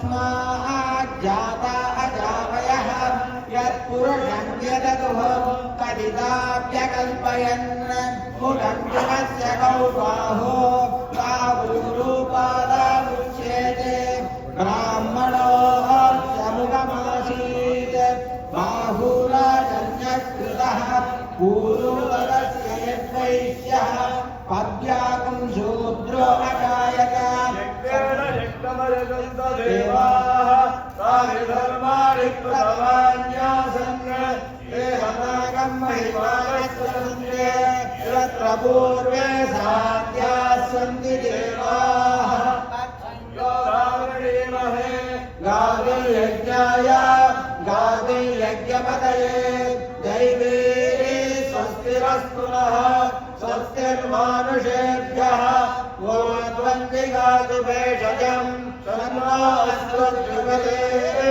तस्माज्जाता अजावयः यत्पुरुषं यदतुः कदिदाप्यकल्पयन् मुखस्य कौबाहो बाहुरूपादामुच्येते ब्राह्मणोऽस्य मुखमासीत् बाहुराजन्यकृतः पूर्वतस्य यद्वैश्यः पद्याकुं शूद्रो अजायत देवाः तानि धर्माणि कृतवान्यासन् देहनागं महिमानस्सन्ते यत्र पूर्वे साध्याः सन्ति देवाः तत्संयोगावृणीमहे गादियज्ञाय गादियज्ञपतये दैवे स्वस्तिरस्तु नः स्वस्तिर्मानुषेभ्यः वो त्वन्दिगातु भेषजम् तन्नो अस्मद्युगले